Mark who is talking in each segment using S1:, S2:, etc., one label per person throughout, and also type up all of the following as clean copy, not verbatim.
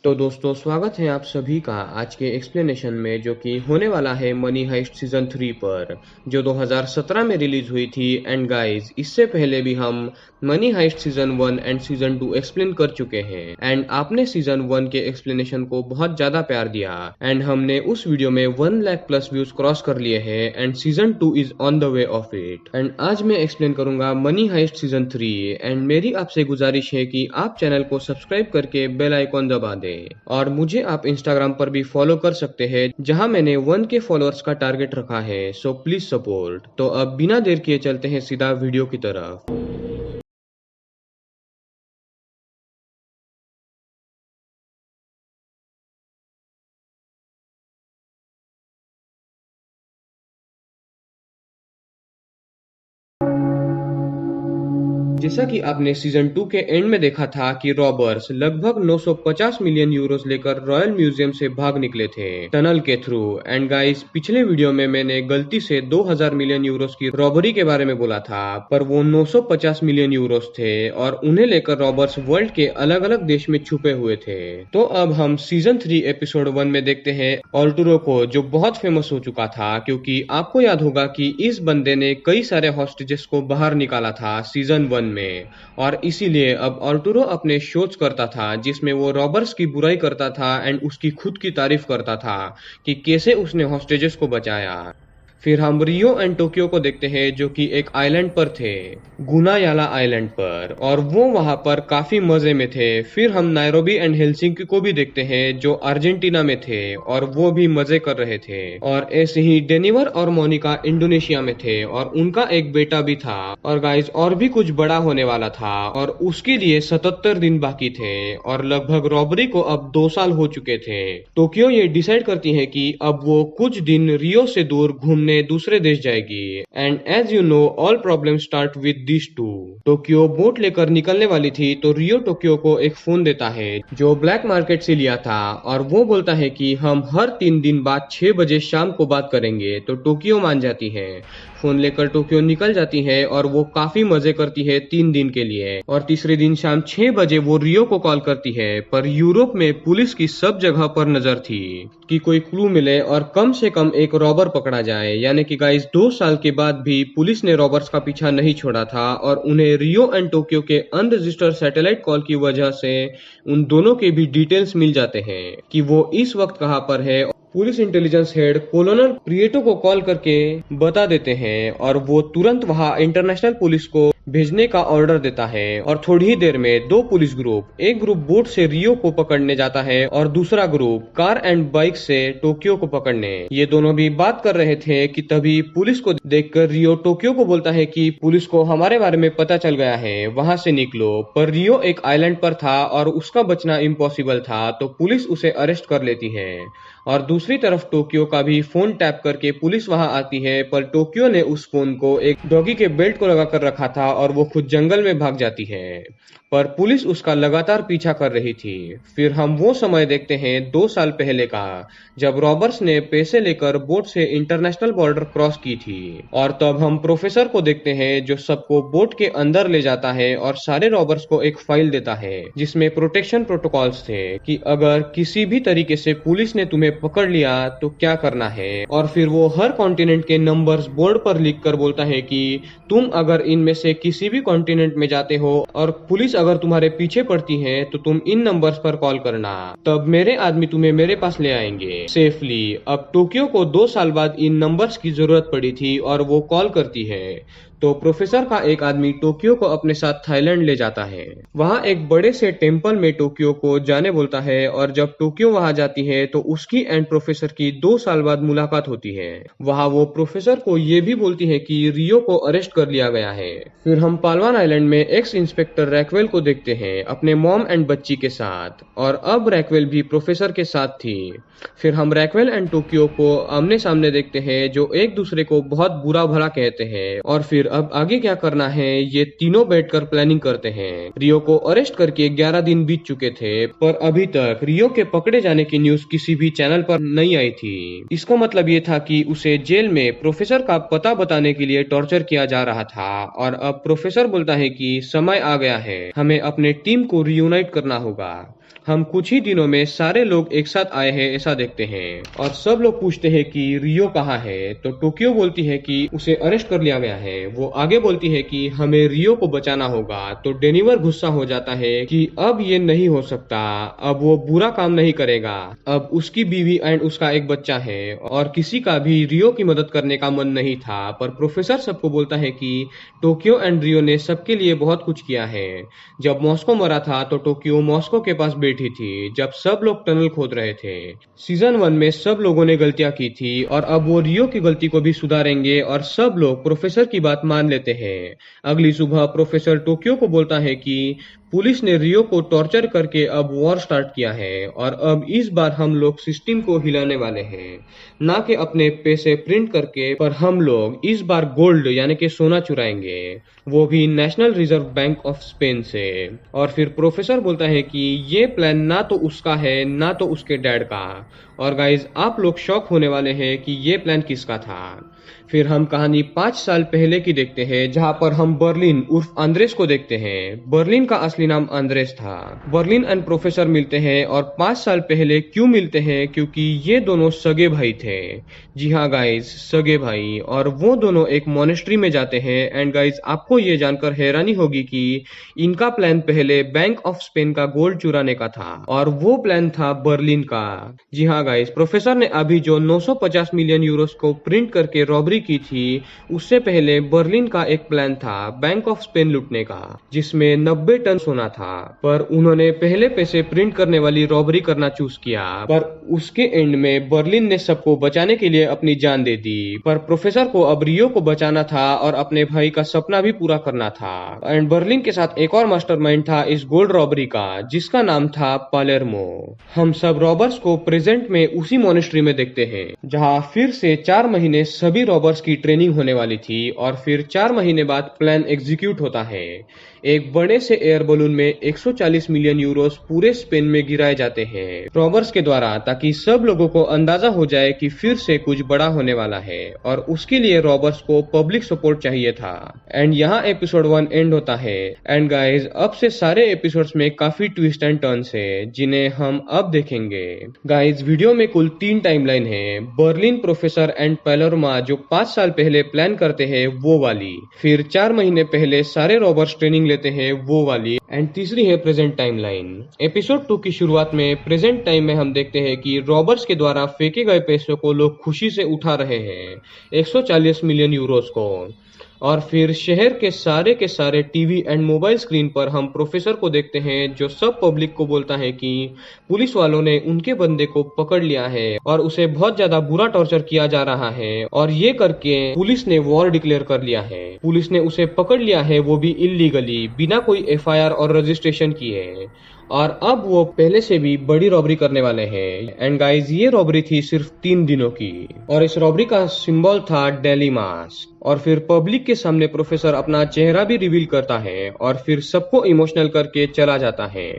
S1: तो दोस्तों स्वागत है आप सभी का आज के एक्सप्लेनेशन में जो कि होने वाला है मनी हाइस्ट सीजन 3 पर जो 2017 में रिलीज हुई थी। एंड गाइस इससे पहले भी हम money heist season 1 and season 2 explain कर चुके हैं एंड आपने सीजन 1 के एक्सप्लेनेशन को बहुत ज्यादा प्यार दिया एंड हमने उस वीडियो में 1 लाख प्लस व्यूज क्रॉस कर लिए हैं and season 2 is on the way of it. And आज मैं एक्सप्लेन करूंगा मनी हाइस्ट सीजन 3 एंड मेरी आपसे गुजारिश है कि आप चैनल को सब्सक्राइब करके बेल आइकॉन दबा दें और मुझे आप इंस्टाग्राम पर भी फॉलो कर सकते हैं जहां मैंने 1K फॉलोअर्स का टारगेट रखा है, सो प्लीज सपोर्ट। तो अब बिना देर किए चलते हैं सीधा वीडियो की तरफ। जैसा कि आपने सीजन 2 के एंड में देखा था कि रॉबर्स लगभग 950 मिलियन यूरोस लेकर रॉयल म्यूजियम से भाग निकले थे टनल के थ्रू। एंड गाइस पिछले वीडियो में मैंने गलती से 2000 मिलियन यूरोस की रॉबरी के बारे में बोला था, पर वो 950 मिलियन यूरोस थे और उन्हें लेकर रॉबर्स वर्ल्ड के अलग अलग देश में छुपे हुए थे। तो अब हम सीजन 3 एपिसोड 1 में देखते हैं ऑल्टुरो को, जो बहुत फेमस हो चुका था क्योंकि आपको याद होगा कि इस बंदे ने कई सारे हॉस्टेजेस को बाहर निकाला था सीजन 1 में और इसीलिए अब ऑल्टुरो अपने शोज करता था जिसमें वो रॉबर्स की बुराई करता था एंड उसकी खुद की तारीफ करता था कि कैसे उसने हॉस्टेजेस को बचाया। फिर हम रियो एंड टोक्यो को देखते हैं जो कि एक आइलैंड पर थे, गुनायाला आइलैंड पर, और वो वहां पर काफी मजे में थे। फिर हम नायरोबी एंड हेलसिंकी को भी देखते हैं जो अर्जेंटीना में थे और वो भी मजे कर रहे थे। और ऐसे ही डेनिवर और मोनिका इंडोनेशिया में थे और उनका एक बेटा भी था। और गाइस और भी कुछ बड़ा होने वाला था और उसके लिए 77 दिन बाकी थे और लगभग रॉबरी को अब 2 साल हो चुके थे। टोक्यो ये डिसाइड करती है कि अब वो कुछ दिन रियो से दूर घूमने दूसरे देश जाएगी। And as you know all problem start with this too. Tokyo boat लेकर निकलने वाली थी तो रियो टोक्यो को एक फोन देता है जो ब्लैक मार्केट से लिया था और वो बोलता है कि हम हर 3 दिन बाद 6 बजे शाम को बात करेंगे। तो टोक्यो मान जाती है, फोन लेकर टोक्यो निकल जाती है और वो काफी मजे करती है 3 दिन के लिए। और तीसरे दिन शाम 6 बजे वो रियो को कॉल करती है, पर यूरोप में पुलिस की सब जगह पर नजर थी कि कोई क्लू मिले और कम से कम एक रॉबर पकड़ा जाए। यानी कि गाइस 2 साल के बाद भी पुलिस ने रॉबर्स का पीछा नहीं छोड़ा था और उन्हें रियो एंड टोक्यो के अनरजिस्टर्ड सैटेलाइट कॉल की वजह से उन दोनों के भी डिटेल्स मिल जाते हैं कि वो इस वक्त कहां पर है। पुलिस इंटेलिजेंस हेड कोलोनल प्रिएटो को कॉल करके बता देते हैं और वो तुरंत वहां इंटरनेशनल पुलिस को भेजने का ऑर्डर देता है। और थोड़ी ही देर में 2 पुलिस ग्रुप, एक ग्रुप बोट से रियो को पकड़ने जाता है और दूसरा ग्रुप कार एंड बाइक से टोक्यो को पकड़ने। ये दोनों भी बात कर रहे थे कि तभी पुलिस को देखकर रियो टोक्यो को बोलता है कि पुलिस को हमारे बारे में पता चल गया है, वहां से निकलो। पर रियो एक आइलैंड पर था और उसका बचना इम्पॉसिबल था, तो पुलिस उसे अरेस्ट कर लेती है। और दूसरी तरफ टोक्यो का भी फोन टैप करके पुलिस वहां आती है, पर टोक्यो ने उस फोन को एक डॉगी के बेल्ट को लगा कर रखा था और वो खुद जंगल में भाग जाती है, पर पुलिस उसका लगातार पीछा कर रही थी। फिर हम वो समय देखते हैं 2 साल पहले का, जब रॉबर्स ने पैसे लेकर बोट से इंटरनेशनल बॉर्डर क्रॉस की थी। और तब हम प्रोफेसर को देखते हैं जो सबको बोट के अंदर ले जाता है और सारे रॉबर्स को एक फाइल देता है जिसमें प्रोटेक्शन प्रोटोकॉल्स थे कि अगर किसी भी तरीके से पुलिस ने तुम्हें पकड़ लिया तो क्या करना है। और फिर वो हर कॉन्टिनेंट के नंबर्स बोर्ड पर लिख कर बोलता है कि तुम अगर इनमें से किसी भी कॉन्टिनेंट में जाते हो और पुलिस अगर तुम्हारे पीछे पड़ती है तो तुम इन नंबर्स पर कॉल करना, तब मेरे आदमी तुम्हें मेरे पास ले आएंगे सेफली। अब टोक्यो को 2 साल बाद इन नंबर्स की जरूरत पड़ी थी और वो कॉल करती है, तो प्रोफेसर का एक आदमी टोक्यो को अपने साथ थाईलैंड ले जाता है। वहां एक बड़े से टेम्पल में टोक्यो को जाने बोलता है और जब टोक्यो वहां जाती है तो उसकी एंड प्रोफेसर की 2 साल बाद मुलाकात होती है। वहां वो प्रोफेसर को ये भी बोलती है कि रियो को अरेस्ट कर लिया गया है। फिर हम पालवान आइलैंड में एक्स इंस्पेक्टर रैक्वेल को देखते हैं अपने मॉम एंड बच्ची के साथ, और अब रैक्वेल भी प्रोफेसर के साथ थी। फिर हम रैक्वेल एंड टोक्यो को आमने सामने देखते हैं जो एक दूसरे को बहुत बुरा भला कहते हैं। और फिर अब आगे क्या करना है ये तीनों बैठकर प्लानिंग करते हैं। रियो को अरेस्ट करके 11 दिन बीत चुके थे, पर अभी तक रियो के पकड़े जाने की न्यूज किसी भी चैनल पर नहीं आई थी। इसका मतलब ये था कि उसे जेल में प्रोफेसर का पता बताने के लिए टॉर्चर किया जा रहा था। और अब प्रोफेसर बोलता है कि समय आ गया है, हमें अपने टीम को रियूनाइट करना होगा। हम कुछ ही दिनों में सारे लोग एक साथ आए हैं ऐसा देखते हैं और सब लोग पूछते हैं कि रियो कहाँ है। तो टोक्यो बोलती है कि उसे अरेस्ट कर लिया गया है। वो आगे बोलती है कि हमें रियो को बचाना होगा। तो डेनिवर गुस्सा हो जाता है कि अब ये नहीं हो सकता, अब वो बुरा काम नहीं करेगा। अब उसकी बीवी एंड उसका एक बच्चा है और किसी का भी रियो की मदद करने का मन नहीं था। पर प्रोफेसर सबको बोलता है कि टोक्यो एंड रियो ने सबके लिए बहुत कुछ किया है। जब मॉस्को मरा था तो टोक्यो मॉस्को के पास बैठी थी जब सब लोग टनल खोद रहे थे। सीजन 1 में सब लोगों ने गलतियां की थी और अब वो रियो की गलती को भी सुधारेंगे और सब लोग प्रोफेसर की बात मान लेते हैं। अगली सुबह प्रोफेसर टोक्यो को बोलता है कि पुलिस ने रियो को टॉर्चर करके अब वॉर स्टार्ट किया है और अब इस बार हम लोग सिस्टम को हिलाने वाले हैं, ना कि अपने पैसे प्रिंट करके, पर हम लोग इस बार गोल्ड यानी कि सोना चुराएंगे, वो भी national reserve bank of Spain से। और फिर प्रोफेसर बोलता है कि ये प्लान ना तो उसका है ना तो उसके डैड का। और गाइज आप लोग शॉक होने वाले हैं कि ये प्लान किसका था। फिर हम कहानी 5 साल पहले की देखते हैं जहां पर हम बर्लिन उर्फ आंद्रेस को देखते हैं। बर्लिन का असली नाम आंद्रेस था। बर्लिन एंड प्रोफेसर मिलते हैं और 5 साल पहले क्यों मिलते हैं, क्योंकि ये दोनों सगे भाई थे। जी हाँ गाइज, सगे भाई। और वो दोनों एक मोनेस्ट्री में जाते हैं। एंड गाइज आपको ये जानकर हैरानी होगी कि इनका प्लान पहले बैंक ऑफ स्पेन का गोल्ड चुराने का था और वो प्लान था बर्लिन का। जी हाँ गाइज, प्रोफेसर ने अभी जो 950 मिलियन यूरोस को प्रिंट करके रॉबरी की थी, उससे पहले बर्लिन का एक प्लान था बैंक ऑफ स्पेन लूटने का, जिसमें 90 टन सोना था। पर उन्होंने पहले पैसे प्रिंट करने वाली रॉबरी करना चूज किया। पर उसके एंड में बर्लिन ने सबको बचाने के लिए अपनी जान दे दी। पर प्रोफेसर को अब रियो को बचाना था और अपने भाई का सपना भी पूरा करना था। एंड बर्लिन के साथ एक और मास्टरमाइंड था इस गोल्ड रॉबरी का, जिसका नाम था पालेर्मो। हम सब रॉबर्स को प्रेजेंट में उसी मोनेस्ट्री में देखते हैं जहां फिर से 4 महीने सभी रॉबर्स की ट्रेनिंग होने वाली थी और फिर 4 महीने बाद प्लान एग्जीक्यूट होता है। एक बड़े से एयर बलून में 140 मिलियन यूरोस पूरे स्पेन में गिराए जाते हैं रॉबर्स के द्वारा, ताकि सब लोगों को अंदाजा हो जाए कि फिर से कुछ बड़ा होने वाला है। और उसके लिए रॉबर्स को पब्लिक सपोर्ट चाहिए था। एंड यहाँ एपिसोड 1 एंड होता है। एंड गाइज अब से सारे एपिसोड्स में काफी ट्विस्ट एंड टर्न्स है जिन्हें हम अब देखेंगे। गाइज वीडियो में कुल 3 टाइमलाइन है। बर्लिन, प्रोफेसर एंड पैलोरमा जो 5 साल पहले प्लान करते हैं वो वाली, फिर 4 महीने पहले सारे रॉबर्स ट्रेनिंग लेते हैं वो वाली, एंड तीसरी है प्रेजेंट टाइमलाइन। एपिसोड 2 की शुरुआत में प्रेजेंट टाइम में हम देखते हैं कि रॉबर्स के द्वारा फेंके गए पैसों को लोग खुशी से उठा रहे हैं, 140 मिलियन यूरोस को। और फिर शहर के सारे टीवी एंड मोबाइल स्क्रीन पर हम प्रोफेसर को देखते हैं जो सब पब्लिक को बोलता है कि पुलिस वालों ने उनके बंदे को पकड़ लिया है और उसे बहुत ज्यादा बुरा टॉर्चर किया जा रहा है और ये करके पुलिस ने वॉर डिक्लेयर कर लिया है। पुलिस ने उसे पकड़ लिया है, वो भी इल्लीगली, बिना कोई एफआईआर और रजिस्ट्रेशन किए। और अब वो पहले से भी बड़ी रॉबरी करने वाले हैं। एंड गाइज ये रॉबरी थी सिर्फ 3 दिनों की और इस रॉबरी का सिंबल था डेली मास्क। और फिर पब्लिक के सामने प्रोफेसर अपना चेहरा भी रिवील करता है और फिर सबको इमोशनल करके चला जाता है।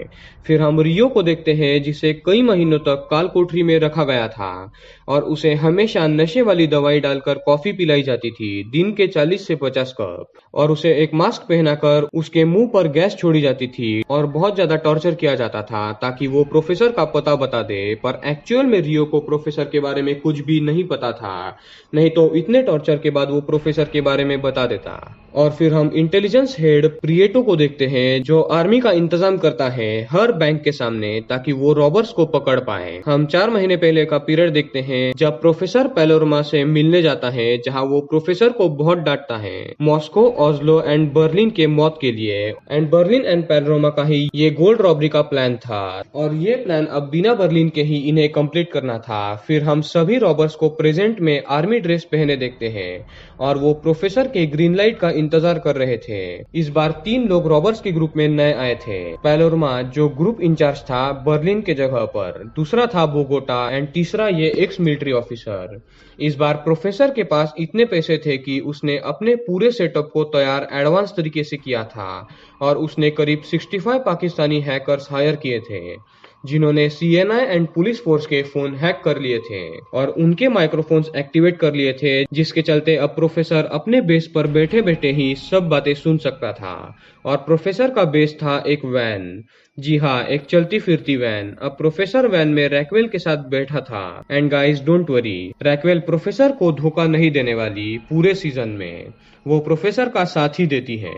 S1: फिर हम रियो को देखते हैं जिसे कई महीनों तक काल कोठरी में रखा गया था और उसे हमेशा नशे वाली दवाई डालकर कॉफी पिलाई जाती थी, दिन के 40 से 50 कप, और उसे एक मास्क पहनाकर उसके मुंह पर गैस छोड़ी जाती थी और बहुत ज्यादा टॉर्चर किया जाता था ताकि वो प्रोफेसर का पता बता दे। पर एक्चुअल में रियो को प्रोफेसर के बारे में कुछ भी नहीं पता था, नहीं तो इतने टॉर्चर के बाद वो प्रोफेसर के बारे में बता देता। और फिर हम इंटेलिजेंस हेड प्रिएटो को देखते हैं जो आर्मी का इंतजाम करता है हर बैंक के सामने ताकि वो रॉबर्स को पकड़ पाए। हम 4 महीने पहले का पीरियड देखते हैं जब प्रोफेसर पैलोरमा से मिलने जाता है, जहां वो प्रोफेसर को बहुत डांटता है मॉस्को, ऑस्लो एंड बर्लिन के मौत के लिए। एंड बर्लिन एंड पैलोरमा का ही ये गोल्ड रॉबरी का प्लान था और ये प्लान अब बिना बर्लिन के ही इन्हें कंप्लीट करना था। फिर हम सभी रॉबर्स को प्रेजेंट में आर्मी ड्रेस पहने देखते हैं और वो प्रोफेसर के ग्रीन लाइट का इंतजार कर रहे थे। इस बार 3 लोग रॉबर्स के ग्रुप में नए आए थे। पैलोरमा जो ग्रुप इंचार्ज था बर्लिन के जगह पर, दूसरा था बोगोटा एंड तीसरा ये एक्स मिलिट्री ऑफिसर। इस बार प्रोफेसर के पास इतने पैसे थे कि उसने अपने पूरे सेटअप को तैयार एडवांस तरीके से किया था और उसने करीब 65 पाकिस्तानी हैकर्स हायर किए थे। जिन्होंने सीएनआई एंड पुलिस फोर्स के फोन हैक कर लिए थे और उनके माइक्रोफोन्स एक्टिवेट कर लिए थे, जिसके चलते अब प्रोफेसर अपने बेस पर बैठे बैठे ही सब बातें सुन सकता था। और प्रोफेसर का बेस था एक वैन। जी हाँ, एक चलती फिरती वैन। अब प्रोफेसर वैन में रैक्वेल के साथ बैठा था। And guys don't worry, Raquel professor को धोखा नहीं देने वाली। पूरे सीजन में वो प्रोफेसर का साथ ही देती है।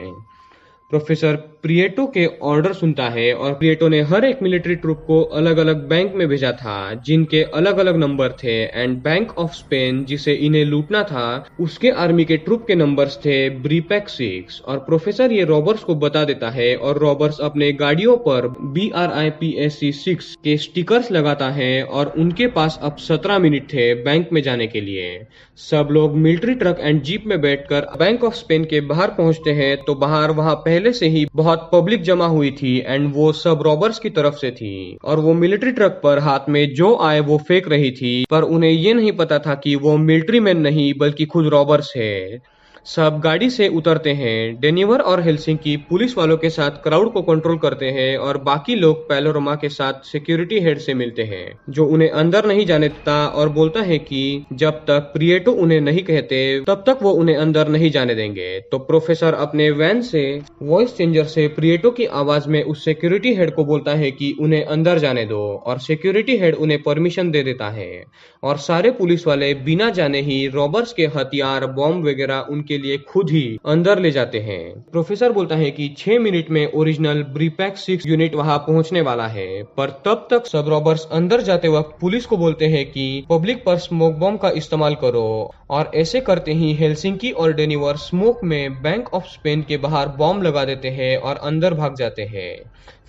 S1: प्रोफेसर प्रिएटो के ऑर्डर सुनता है और प्रिएटो ने हर एक मिलिट्री ट्रूप को अलग अलग बैंक में भेजा था, जिनके अलग अलग नंबर थे। एंड बैंक ऑफ स्पेन, जिसे इन्हें लूटना था, उसके आर्मी के ट्रूप के नंबर्स थे ब्रीपैक 6। और प्रोफेसर ये रॉबर्स को बता देता है और रॉबर्स अपने गाड़ियों पर BRIPSC 6 के स्टिकर्स लगाता है और उनके पास अब 17 मिनट थे बैंक में जाने के लिए। सब लोग मिलिट्री ट्रक एंड जीप में बैठकर बैंक ऑफ स्पेन के बाहर पहुंचते हैं तो बाहर वहां पहले से ही बहुत पब्लिक जमा हुई थी एंड वो सब रॉबर्स की तरफ से थी। और वो मिलिट्री ट्रक पर हाथ में जो आए वो फेंक रही थी, पर उन्हें ये नहीं पता था कि वो मिलिट्री मैन नहीं बल्कि खुद रॉबर्स है। सब गाड़ी से उतरते हैं। डेनिवर और हेलसिंकी पुलिस वालों के साथ क्राउड को कंट्रोल करते हैं और बाकी लोग पैलोरमा के साथ सिक्योरिटी हेड से मिलते हैं, जो उन्हें अंदर नहीं जाने देता और बोलता है कि जब तक प्रिएटो उन्हें नहीं कहते तब तक वो उन्हें अंदर नहीं जाने देंगे। तो प्रोफेसर अपने वैन से वॉइस चेंजर से प्रिएटो की आवाज में उस सिक्योरिटी हेड को बोलता है कि उन्हें अंदर जाने दो, और सिक्योरिटी हेड उन्हें परमिशन दे देता है। और सारे पुलिस वाले बिना जाने ही रॉबर्स के हथियार, बॉम्ब वगैरह उनके लिए खुद ही अंदर ले जाते हैं। प्रोफेसर बोलता है कि 6 मिनट में ओरिजिनल ब्रीपैक 6 यूनिट वहां पहुंचने वाला है, पर तब तक सब रॉबर्स अंदर जाते वक्त पुलिस को बोलते हैं कि पब्लिक पर स्मोक बॉम्ब का इस्तेमाल करो। और ऐसे करते ही हेलसिंकी और डेनिवर स्मोक में बैंक ऑफ स्पेन के बाहर बॉम्ब लगा देते हैं और अंदर भाग जाते हैं।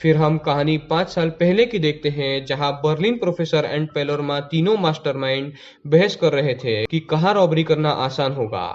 S1: फिर हम कहानी 5 साल पहले की देखते हैं, जहां बर्लिन, प्रोफेसर एंड पैलोरमा तीनों मास्टरमाइंड बहस कर रहे थे कि कहां रॉबरी करना आसान होगा।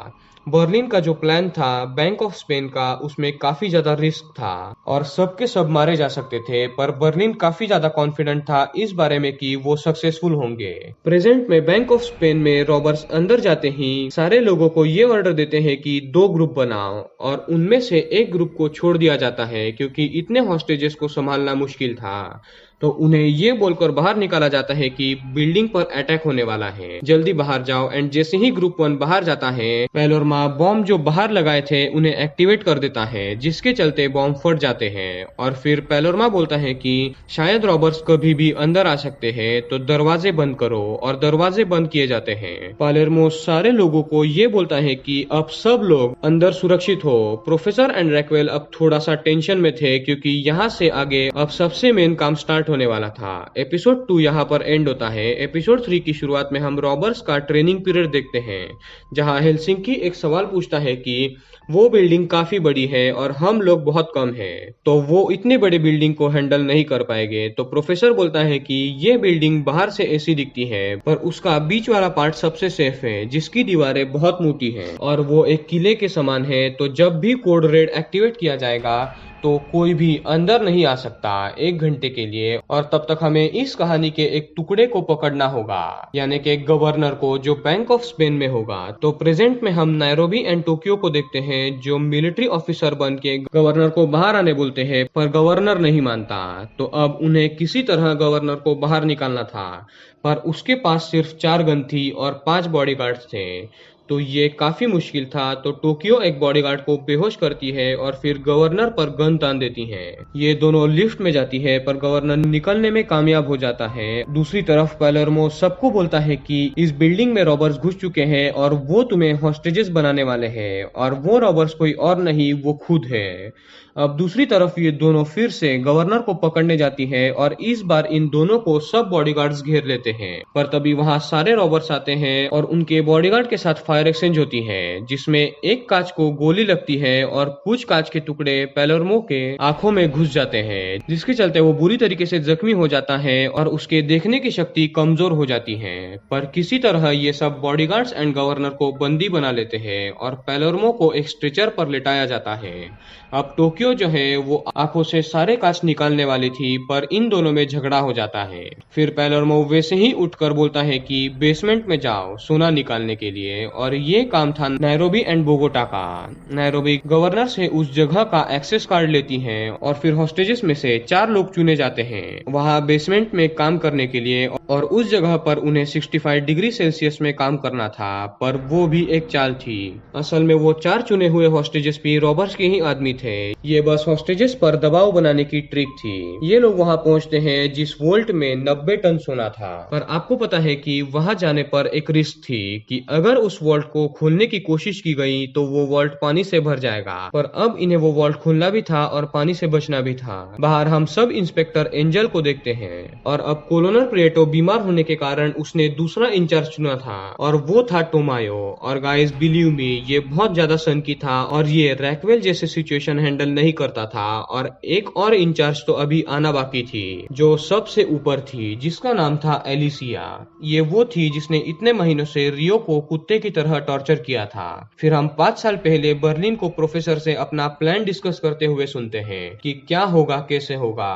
S1: बर्लिन का जो प्लान था बैंक ऑफ स्पेन का, उसमें काफी ज्यादा रिस्क था और सबके सब मारे जा सकते थे, पर बर्लिन काफी ज्यादा कॉन्फिडेंट था इस बारे में कि वो सक्सेसफुल होंगे। प्रेजेंट में बैंक ऑफ स्पेन में रॉबर्स अंदर जाते ही सारे लोगों को ये ऑर्डर देते हैं कि 2 ग्रुप बनाओ, और उनमें से एक ग्रुप को छोड़ दिया जाता है क्योंकि इतने हॉस्टेजेस को संभालना मुश्किल था। तो उन्हें ये बोलकर बाहर निकाला जाता है कि बिल्डिंग पर अटैक होने वाला है, जल्दी बाहर जाओ। एंड जैसे ही ग्रुप 1 बाहर जाता है, पैलोरमा बॉम्ब जो बाहर लगाए थे उन्हें एक्टिवेट कर देता है, जिसके चलते बॉम्ब फट जाते हैं। और फिर पैलोरमा बोलता है कि शायद रॉबर्स कभी भी अंदर आ सकते हैं, तो दरवाजे बंद करो, और दरवाजे बंद किए जाते हैं। पैलेर्मो सारे लोगों को ये बोलता है कि अब सब लोग अंदर सुरक्षित हो। प्रोफेसर एंड रैक्वेल अब थोड़ा सा टेंशन में थे क्योंकि यहाँ से आगे अब सबसे मेन काम स्टार्ट होने वाला था। एपिसोड 2 यहाँ पर एंड होता है। एपिसोड 3 की शुरुआत में हम रॉबर्स का ट्रेनिंग पीरियड देखते हैं, जहाँ हेलसिंकी एक सवाल पूछता है कि वो बिल्डिंग काफी बड़ी है और हम लोग बहुत कम हैं, तो वो इतने बड़े बिल्डिंग को हैंडल नहीं कर पाएंगे। तो प्रोफेसर बोलता है कि ये बिल्डिंग बाहर से ऐसी दिखती है, पर उसका बीच वाला पार्ट सबसे सेफ है, जिसकी दीवारें बहुत मोटी हैं और वो एक किले के समान है। तो जब भी कोड रेड एक्टिवेट किया जाएगा तो कोई भी अंदर नहीं आ सकता 1 घंटे के लिए, और तब तक हमें इस कहानी के एक टुकड़े को पकड़ना होगा, यानी कि गवर्नर को, जो बैंक ऑफ स्पेन में होगा। तो प्रेजेंट में हम नायरोबी एंड टोक्यो को देखते हैं, जो मिलिट्री ऑफिसर बन के गवर्नर को बाहर आने बोलते हैं, पर गवर्नर नहीं मानता। तो अब उन्हें किसी तरह गवर्नर को बाहर निकालना था, पर उसके पास सिर्फ 4 गन थी और 5 बॉडीगार्ड्स थे, तो ये काफी मुश्किल था। तो टोक्यो एक बॉडीगार्ड को बेहोश करती है और फिर गवर्नर पर गन तान देती है। ये दोनों लिफ्ट में जाती है, पर गवर्नर निकलने में कामयाब हो जाता है। दूसरी तरफ पैलेर्मो सबको बोलता है कि इस बिल्डिंग में रॉबर्स घुस चुके हैं और वो तुम्हें हॉस्टेजेस बनाने वाले हैं, और वो रॉबर्स कोई और नहीं, वो खुद है। अब दूसरी तरफ ये दोनों फिर से गवर्नर को पकड़ने जाती है और इस बार इन दोनों को सब बॉडीगार्ड्स घेर लेते हैं, पर तभी वहां सारे रॉबर्स आते हैं और उनके बॉडीगार्ड के साथ फायर एक्सचेंज होती है, जिसमें एक कांच को गोली लगती है और कुछ कांच के टुकड़े पैलेर्मो के आंखों में घुस जाते हैं, जिसके चलते वो बुरी तरीके से जख्मी हो जाता है और उसके देखने की शक्ति कमजोर हो जाती है। पर किसी तरह ये सब बॉडीगार्ड्स एंड गवर्नर को बंदी बना लेते हैं और पैलेर्मो को एक स्ट्रेचर पर लेटाया जाता है। अब टोक्यो जो है वो आंखों से सारे कांच निकालने वाली थी, पर इन दोनों में झगड़ा हो जाता है। फिर पैलर्मो वैसे ही उठकर बोलता है कि बेसमेंट में जाओ सोना निकालने के लिए, और ये काम था नैरोबी एंड बोगोटा का। नैरोबी गवर्नर से उस जगह का एक्सेस कार्ड लेती है और फिर हॉस्टेजेस में से 4 लोग चुने जाते हैं वहां बेसमेंट में काम करने के लिए, और उस जगह पर उन्हें 65 डिग्री सेल्सियस में काम करना था, पर वो भी एक चाल थी। असल में वो 4 चुने हुए हॉस्टेजेस भी रॉबर्स के ही आदमी थे। ये बस हॉस्टेजेस पर दबाव बनाने की ट्रिक थी। ये लोग वहां पहुंचते हैं जिस वोल्ट में 90 टन सोना था, पर आपको पता है कि वहां जाने पर एक रिस्क थी कि अगर उस वॉल्ट को खोलने की कोशिश की गई तो वो वॉल्ट पानी से भर जाएगा। पर अब इन्हें वो वॉल्ट खोलना भी था और पानी से बचना भी था। बाहर हम सब इंस्पेक्टर एंजल को देखते हैं, और अब कोलोनल प्रिएटो बीमार होने के कारण उसने दूसरा इंचार्ज चुना था, और वो था टोमायो। और गाइस बिलीव मी, ये बहुत ज्यादा सन की था और ये रैकवेल जैसे सिचुएशन हैंडल नहीं करता था। और एक और इंचार्ज तो अभी आना बाकी थी, जो सबसे ऊपर थी, जिसका नाम था एलिसिया। ये वो थी जिसने इतने महीनों से रियो को कुत्ते की तरह टॉर्चर किया था। फिर हम 5 साल पहले बर्लिन को प्रोफेसर से अपना प्लान डिस्कस करते हुए सुनते हैं कि क्या होगा कैसे होगा।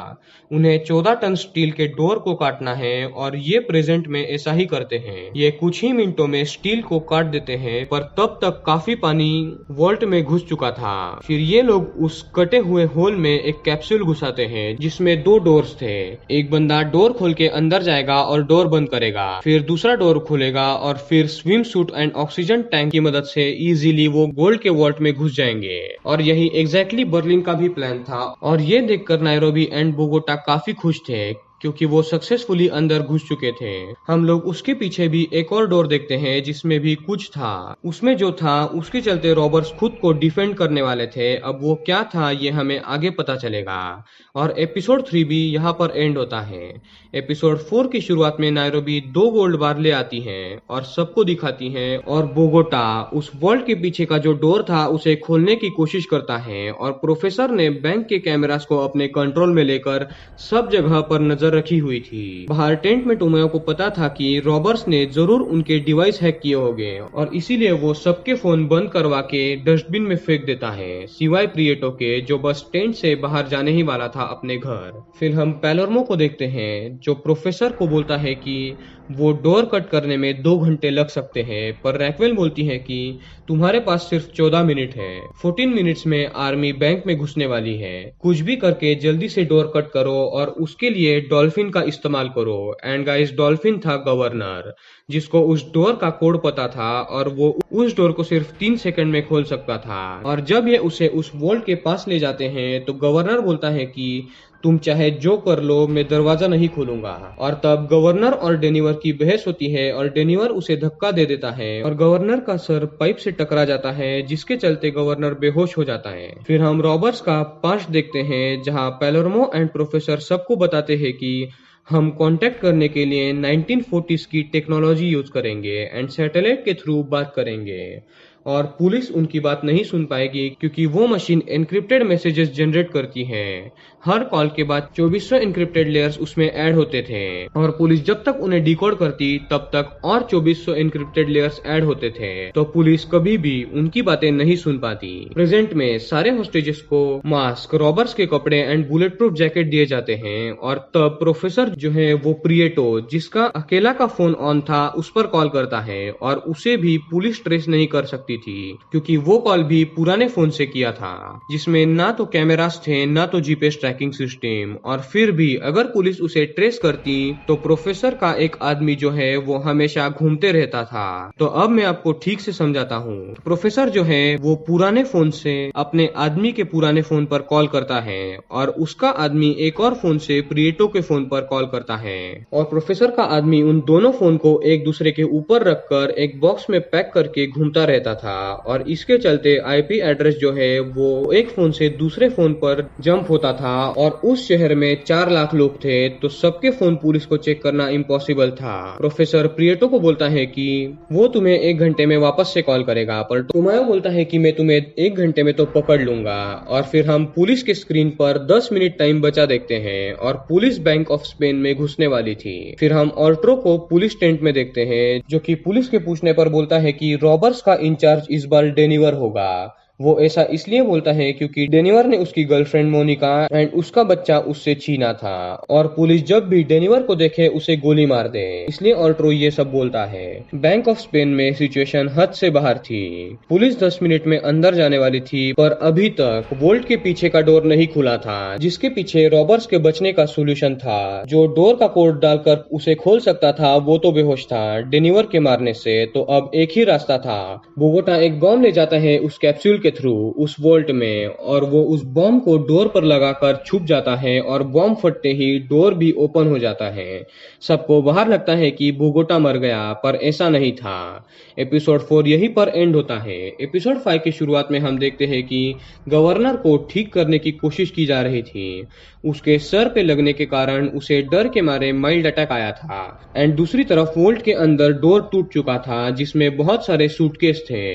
S1: उन्हें 14 टन स्टील के डोर को काटना है, और ये प्रेजेंट में ऐसा ही करते हैं। ये कुछ ही मिनटों में स्टील को काट देते हैं, पर तब तक काफी पानी वॉल्ट में घुस चुका था। फिर ये लोग उस कटे हुए होल में एक कैप्सूल घुसाते हैं जिसमें 2 डोर्स थे। एक बंदा डोर खोल के अंदर जाएगा और डोर बंद करेगा, फिर दूसरा डोर खुलेगा, और फिर swim suit and oxygen tank की मदद से इजीली वो गोल्ड के वॉल्ट में घुस जाएंगे। और यही एग्जैक्टली बर्लिन का भी प्लान था, और ये देखकर नायरोबी एंड बोगोटा काफी खुश थे क्योंकि वो सक्सेसफुली अंदर घुस चुके थे। हम लोग उसके पीछे भी एक और डोर देखते हैं जिसमें भी कुछ था। उसमें जो था उसके चलते रॉबर्स खुद को डिफेंड करने वाले थे। अब वो क्या था ये हमें आगे पता चलेगा। और एपिसोड 3 भी यहाँ पर एंड होता है। एपिसोड 4 की शुरुआत में नायरोबी 2 गोल्ड बार ले आती है और सबको दिखाती है, और बोगोटा उस वॉल्ट के पीछे का जो डोर था उसे खोलने की कोशिश करता है, और प्रोफेसर ने बैंक के कैमरास को अपने कंट्रोल में लेकर सब जगह पर नजर रखी हुई थी। बाहर टेंट में टोमायो को पता था कि रॉबर्स ने जरूर उनके डिवाइस हैक किए होंगे, और इसीलिए वो सबके फोन बंद करवा के डस्टबिन में फेंक देता है, सिवाय प्रिएटो के, जो बस टेंट से बाहर जाने ही वाला था अपने घर। फिर हम पैलर्मो को देखते हैं जो प्रोफेसर को बोलता है कि वो डोर कट करने में 2 घंटे लग सकते हैं, पर रैकवेल बोलती है कि तुम्हारे पास सिर्फ 14 मिनट है। 14 मिनट्स में आर्मी बैंक में घुसने वाली है। कुछ भी करके जल्दी से डोर कट करो, और उसके लिए डॉल्फिन का इस्तेमाल करो। एंड गाइस, डॉल्फिन था गवर्नर, जिसको उस डोर का कोड पता था, और वो उस डोर को सिर्फ 3 सेकंड में खोल सकता था। और जब ये उसे उस वॉल्ट के पास ले जाते हैं तो गवर्नर बोलता है कि तुम चाहे जो कर लो, मैं दरवाजा नहीं खोलूंगा। और तब गवर्नर और डेनिवर की बहस होती है, और डेनिवर उसे धक्का दे देता है, और गवर्नर का सर पाइप से टकरा जाता है, जिसके चलते गवर्नर बेहोश हो जाता है। फिर हम रॉबर्ट्स का पास्ट देखते हैं, जहां पैलर्मो एंड प्रोफेसर सबको बताते हैं कि हम कांटेक्ट करने के लिए 1940s की टेक्नोलॉजी यूज करेंगे एंड सैटेलाइट के थ्रू बात करेंगे, और पुलिस उनकी बात नहीं सुन पाएगी क्योंकि वो मशीन एन्क्रिप्टेड मैसेजेस जनरेट करती है। हर कॉल के बाद 2400 एन्क्रिप्टेड लेयर्स उसमें ऐड होते थे, और पुलिस जब तक उन्हें डिकोड करती तब तक और 2400 एन्क्रिप्टेड लेयर्स ऐड होते थे, तो पुलिस कभी भी उनकी बातें नहीं सुन पाती। प्रेजेंट में सारे होस्टेजेस को मास्क, रॉबर्स के कपड़े एंड बुलेट प्रूफ जैकेट दिए जाते हैं, और तब प्रोफेसर जो है वो प्रिएटो, जिसका अकेला का फोन ऑन था, उस पर कॉल करता है, और उसे भी पुलिस ट्रेस नहीं कर सकती थी क्योंकि वो कॉल भी पुराने फोन से किया था, जिसमें ना तो कैमरास थे ना तो जीपीएस ट्रैकिंग सिस्टम। और फिर भी अगर पुलिस उसे ट्रेस करती तो प्रोफेसर का एक आदमी जो है वो हमेशा घूमते रहता था। तो अब मैं आपको ठीक से समझाता हूँ। प्रोफेसर जो है वो पुराने फोन से अपने आदमी के पुराने फोन पर कॉल करता है, और उसका आदमी एक और फोन से प्रिएटो के फोन पर कॉल करता है, और प्रोफेसर का आदमी उन दोनों फोन को एक दूसरे के ऊपर रखकर एक बॉक्स में पैक करके घूमता रहता था। और इसके चलते आईपी एड्रेस जो है वो एक फोन से दूसरे फोन पर जंप होता था, और उस शहर में 4 लाख लोग थे, तो सबके फोन पुलिस को चेक करना इम्पॉसिबल था। प्रोफेसर प्रिएटो को बोलता है कि वो तुम्हें 1 घंटे में वापस से कॉल करेगा, पर टोमायो बोलता है कि मैं तुम्हें 1 घंटे में तो पकड़ लूंगा। और फिर हम पुलिस के स्क्रीन पर 10 मिनट टाइम बचा देखते हैं, और पुलिस बैंक ऑफ स्पेन में घुसने वाली थी। फिर हम ऑल्ट्रो को पुलिस टेंट में देखते हैं, जो कि पुलिस के पूछने पर बोलता है कि रॉबर्स का इंचार्ज इस बार डेनिवर होगा। वो ऐसा इसलिए बोलता है क्योंकि डेनिवर ने उसकी गर्लफ्रेंड मोनिका एंड उसका बच्चा उससे छीना था और पुलिस जब भी डेनिवर को देखे उसे गोली मार दे, इसलिए ऑल्ट्रो ये सब बोलता है। बैंक ऑफ स्पेन में सिचुएशन हद से बाहर थी। पुलिस 10 मिनट में अंदर जाने वाली थी पर अभी तक वोल्ट के पीछे का डोर नहीं खुला था, जिसके पीछे रॉबर्स के बचने का सोल्यूशन था। जो डोर का कोड डालकर उसे खोल सकता था वो तो बेहोश था डेनिवर के मारने से, तो अब एक ही रास्ता था। बोगोटा एक बॉम्ब ले जाता है उस कैप्सूल के थ्रू उस वोल्ट में और वो उस बॉम्ब को डोर पर लगाकर छुप जाता है और बॉम्ब फटते ही डोर भी ओपन हो जाता है। सबको बाहर लगता है कि बोगोटा मर गया, पर ऐसा नहीं था। एपिसोड 4 यहीं पर एंड होता है। एपिसोड 5 की शुरुआत में हम देखते हैं कि गवर्नर को ठीक करने की कोशिश की जा रही थी। उसके सर पे लगने के कारण उसे डर के मारे माइल्ड अटैक आया था एंड दूसरी तरफ वोल्ट के अंदर डोर टूट चुका था जिसमें बहुत सारे सूटकेस थे।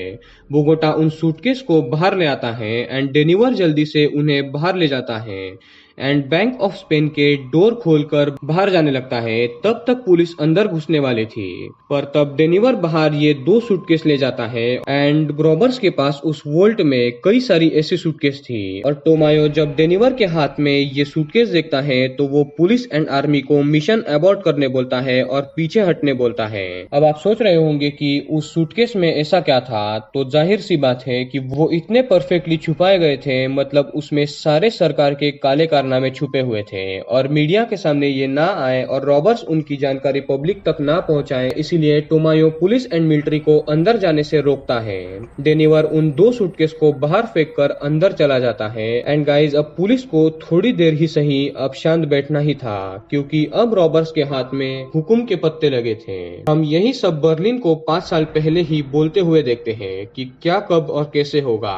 S1: बोगोटा उन सूटकेस को बाहर ले आता है एंड डेनिवर जल्दी से उन्हें बाहर ले जाता है एंड बैंक ऑफ स्पेन के डोर खोलकर बाहर जाने लगता है। तब तक पुलिस अंदर घुसने वाली थी, पर तब डेनिवर बाहर ये 2 सूटकेस ले जाता है एंड रॉबर्स के पास उस वोल्ट में कई सारी ऐसी सूटकेस थी और टोमायो जब डेनिवर के हाथ में ये सूटकेस देखता है तो वो पुलिस एंड आर्मी को मिशन अबॉर्ट करने बोलता है और पीछे हटने बोलता है। अब आप सोच रहे होंगे कि उस सूटकेस में ऐसा क्या था, तो जाहिर सी बात है कि वो इतने परफेक्टली छुपाए गए थे, मतलब उसमें सारे सरकार के काले कारनामे छुपे हुए थे और मीडिया के सामने ये ना आए और रॉबर्ट्स उनकी जानकारी पब्लिक तक ना पहुंचाए, इसीलिए टोमायो पुलिस एंड मिलिट्री को अंदर जाने से रोकता है। डेनिवर उन 2 सूटकेस को बाहर फेंक कर अंदर चला जाता है एंड गाइज अब पुलिस को थोड़ी देर ही सही अब शांत बैठना ही था, क्योंकि अब रॉबर्ट्स के हाथ में हुक्म के पत्ते लगे थे। हम यही सब बर्लिन को 5 साल पहले ही बोलते हुए देखते हैं कि क्या कब और कैसे होगा।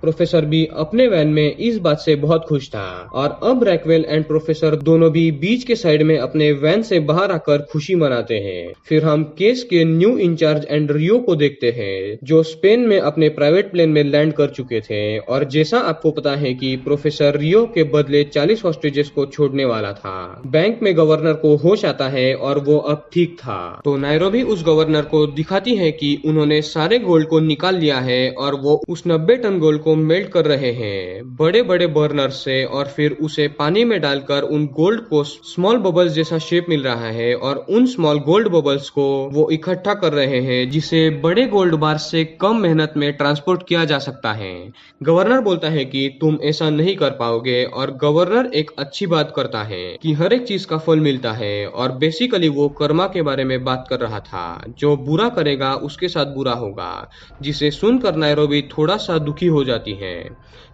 S1: प्रोफेसर भी अपने वैन में इस बात से बहुत खुश था और अब रैक्वेल एंड प्रोफेसर दोनों भी बीच के साइड में अपने वैन से बाहर आकर खुशी मनाते हैं। फिर हम केस के न्यू इंचार्ज एंड रियो को देखते हैं जो स्पेन में अपने प्राइवेट प्लेन में लैंड कर चुके थे और जैसा आपको पता है कि प्रोफेसर रियो के बदले 40 हॉस्टेजेस को छोड़ने वाला था। बैंक में गवर्नर को होश आता है और वो अब ठीक था, तो नायरोबी उस गवर्नर को दिखाती है कि उन्होंने सारे गोल्ड को निकाल लिया है और वो उस 90 टन गोल्ड को मेल्ट कर रहे हैं बड़े बड़े बर्नर से और फिर उसे पानी में डालकर उन गोल्ड को स्मॉल बबल्स जैसा शेप मिल रहा है और उन स्मॉल गोल्ड बबल्स को वो इकट्ठा कर रहे हैं जिसे बड़े गोल्ड बार से कम मेहनत में ट्रांसपोर्ट किया जा सकता है। गवर्नर बोलता है कि तुम ऐसा नहीं कर पाओगे और गवर्नर एक अच्छी बात करता है कि हर एक चीज का फल मिलता है और बेसिकली वो कर्मा के बारे में बात कर रहा था, जो बुरा करेगा उसके साथ बुरा होगा, जिसे सुनकर नायरोबी थोड़ा सा दुखी हो जाती है।